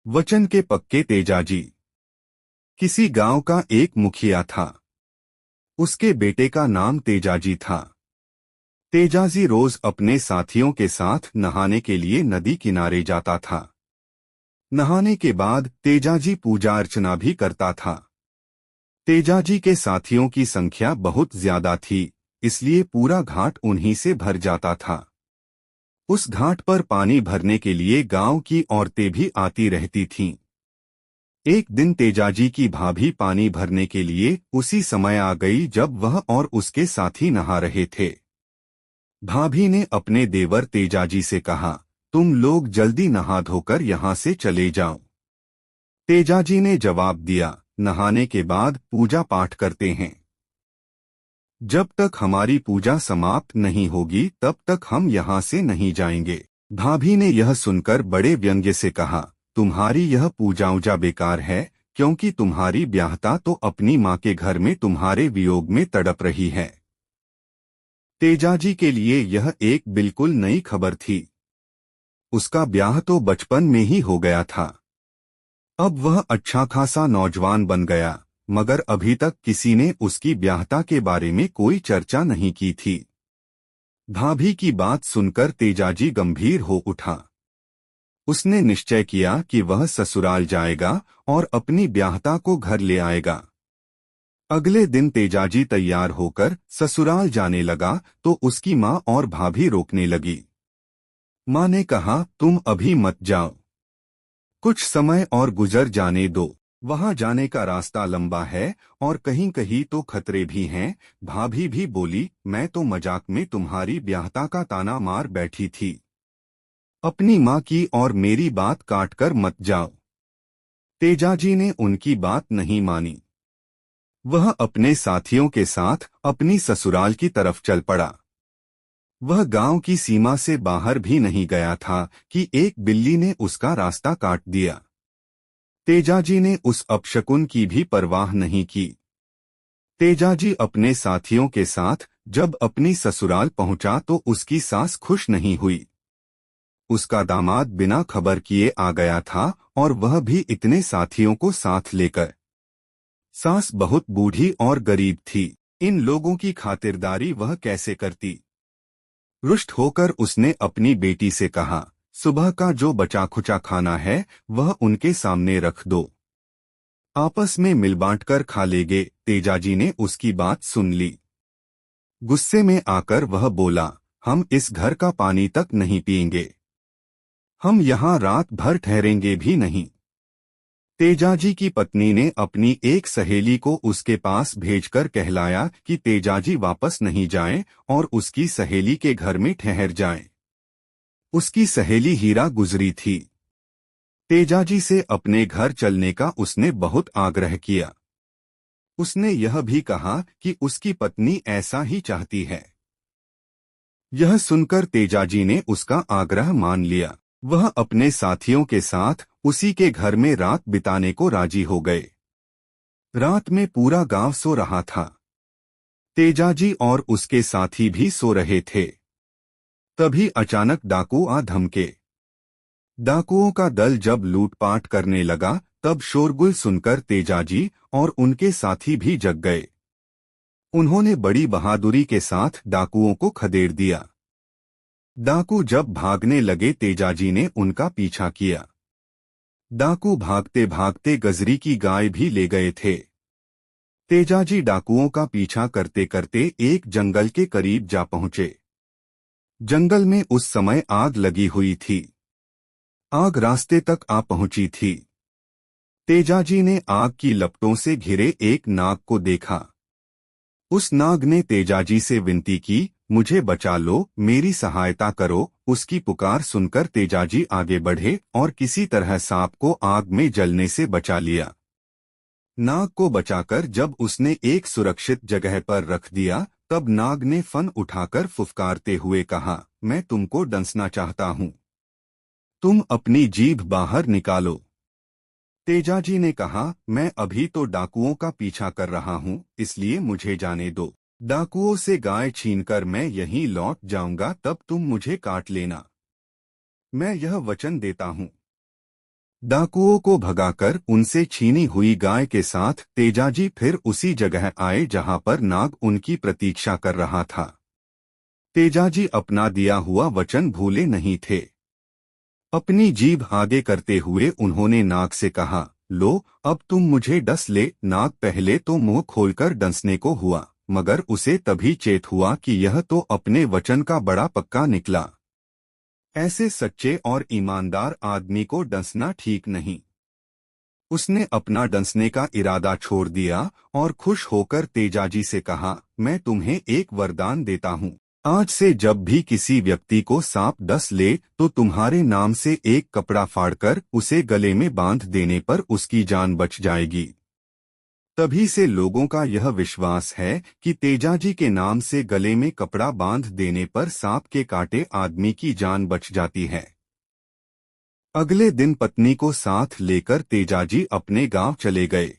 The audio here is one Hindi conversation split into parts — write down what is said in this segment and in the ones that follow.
वचन के पक्के तेजाजी। किसी गांव का एक मुखिया था। उसके बेटे का नाम तेजाजी था। तेजाजी रोज अपने साथियों के साथ नहाने के लिए नदी किनारे जाता था। नहाने के बाद तेजाजी पूजा अर्चना भी करता था। तेजाजी के साथियों की संख्या बहुत ज्यादा थी, इसलिए पूरा घाट उन्हीं से भर जाता था। उस घाट पर पानी भरने के लिए गांव की औरतें भी आती रहती थीं। एक दिन तेजाजी की भाभी पानी भरने के लिए उसी समय आ गई जब वह और उसके साथी नहा रहे थे। भाभी ने अपने देवर तेजाजी से कहा, तुम लोग जल्दी नहा धोकर यहाँ से चले जाओ। तेजाजी ने जवाब दिया, नहाने के बाद पूजा पाठ करते हैं। जब तक हमारी पूजा समाप्त नहीं होगी तब तक हम यहाँ से नहीं जाएंगे। भाभी ने यह सुनकर बड़े व्यंग्य से कहा, तुम्हारी यह पूजा उजा बेकार है, क्योंकि तुम्हारी ब्याहता तो अपनी माँ के घर में तुम्हारे वियोग में तड़प रही है। तेजाजी के लिए यह एक बिल्कुल नई खबर थी। उसका ब्याह तो बचपन में ही हो गया था। अब वह अच्छा खासा नौजवान बन गया, मगर अभी तक किसी ने उसकी ब्याहता के बारे में कोई चर्चा नहीं की थी। भाभी की बात सुनकर तेजाजी गंभीर हो उठा। उसने निश्चय किया कि वह ससुराल जाएगा और अपनी ब्याहता को घर ले आएगा। अगले दिन तेजाजी तैयार होकर ससुराल जाने लगा तो उसकी माँ और भाभी रोकने लगी। माँ ने कहा, तुम अभी मत जाओ, कुछ समय और गुजर जाने दो। वहां जाने का रास्ता लंबा है और कहीं कहीं तो खतरे भी हैं। भाभी भी बोली, मैं तो मजाक में तुम्हारी ब्याहता का ताना मार बैठी थी। अपनी माँ की और मेरी बात काटकर मत जाओ। तेजाजी ने उनकी बात नहीं मानी। वह अपने साथियों के साथ अपनी ससुराल की तरफ चल पड़ा। वह गांव की सीमा से बाहर भी नहीं गया था कि एक बिल्ली ने उसका रास्ता काट दिया। तेजाजी ने उस अपशकुन की भी परवाह नहीं की। तेजाजी अपने साथियों के साथ जब अपनी ससुराल पहुंचा तो उसकी सास खुश नहीं हुई। उसका दामाद बिना खबर किए आ गया था और वह भी इतने साथियों को साथ लेकर। सास बहुत बूढ़ी और गरीब थी। इन लोगों की खातिरदारी वह कैसे करती। रुष्ट होकर उसने अपनी बेटी से कहा, सुबह का जो बचा खुचा खाना है वह उनके सामने रख दो, आपस में मिल बांट कर खा लेंगे। तेजाजी ने उसकी बात सुन ली। गुस्से में आकर वह बोला, हम इस घर का पानी तक नहीं पिएंगे, हम यहाँ रात भर ठहरेंगे भी नहीं। तेजाजी की पत्नी ने अपनी एक सहेली को उसके पास भेजकर कहलाया कि तेजाजी वापस नहीं जाए और उसकी सहेली के घर में ठहर जाए। उसकी सहेली हीरा गुजरी थी। तेजाजी से अपने घर चलने का उसने बहुत आग्रह किया। उसने यह भी कहा कि उसकी पत्नी ऐसा ही चाहती है। यह सुनकर तेजाजी ने उसका आग्रह मान लिया। वह अपने साथियों के साथ उसी के घर में रात बिताने को राजी हो गए। रात में पूरा गांव सो रहा था। तेजाजी और उसके साथी भी सो रहे थे। तभी अचानक डाकू आ धमके। डाकुओं का दल जब लूटपाट करने लगा तब शोरगुल सुनकर तेजाजी और उनके साथी भी जग गए। उन्होंने बड़ी बहादुरी के साथ डाकुओं को खदेड़ दिया। डाकू जब भागने लगे तेजाजी ने उनका पीछा किया। डाकू भागते भागते गजरी की गाय भी ले गए थे। तेजाजी डाकुओं का पीछा करते करते एक जंगल के करीब जा पहुंचे। जंगल में उस समय आग लगी हुई थी। आग रास्ते तक आ पहुंची थी। तेजाजी ने आग की लपटों से घिरे एक नाग को देखा। उस नाग ने तेजाजी से विनती की, मुझे बचा लो, मेरी सहायता करो। उसकी पुकार सुनकर तेजाजी आगे बढ़े और किसी तरह सांप को आग में जलने से बचा लिया। नाग को बचाकर जब उसने एक सुरक्षित जगह पर रख दिया तब नाग ने फन उठाकर फुफकारते हुए कहा, मैं तुमको डंसना चाहता हूं, तुम अपनी जीभ बाहर निकालो। तेजाजी ने कहा, मैं अभी तो डाकुओं का पीछा कर रहा हूं, इसलिए मुझे जाने दो। डाकुओं से गाय छीनकर मैं यहीं लौट जाऊंगा, तब तुम मुझे काट लेना, मैं यह वचन देता हूं। डाकुओं को भगाकर उनसे छीनी हुई गाय के साथ तेजाजी फिर उसी जगह आए जहां पर नाग उनकी प्रतीक्षा कर रहा था। तेजाजी अपना दिया हुआ वचन भूले नहीं थे। अपनी जीभ आगे करते हुए उन्होंने नाग से कहा, लो अब तुम मुझे डस ले। नाग पहले तो मुंह खोलकर डंसने को हुआ, मगर उसे तभी चेत हुआ कि यह तो अपने वचन का बड़ा पक्का निकला। ऐसे सच्चे और ईमानदार आदमी को डंसना ठीक नहीं। उसने अपना डंसने का इरादा छोड़ दिया और खुश होकर तेजाजी से कहा, मैं तुम्हें एक वरदान देता हूँ। आज से जब भी किसी व्यक्ति को सांप डस ले तो तुम्हारे नाम से एक कपड़ा फाड़कर उसे गले में बांध देने पर उसकी जान बच जाएगी। तभी से लोगों का यह विश्वास है कि तेजाजी के नाम से गले में कपड़ा बांध देने पर सांप के काटे आदमी की जान बच जाती है। अगले दिन पत्नी को साथ लेकर तेजाजी अपने गांव चले गए।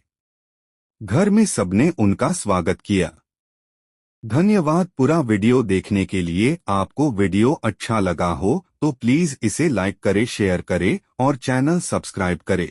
घर में सबने उनका स्वागत किया। धन्यवाद। पूरा वीडियो देखने के लिए। आपको वीडियो अच्छा लगा हो तो प्लीज इसे लाइक करें, शेयर करें और चैनल सब्सक्राइब करें।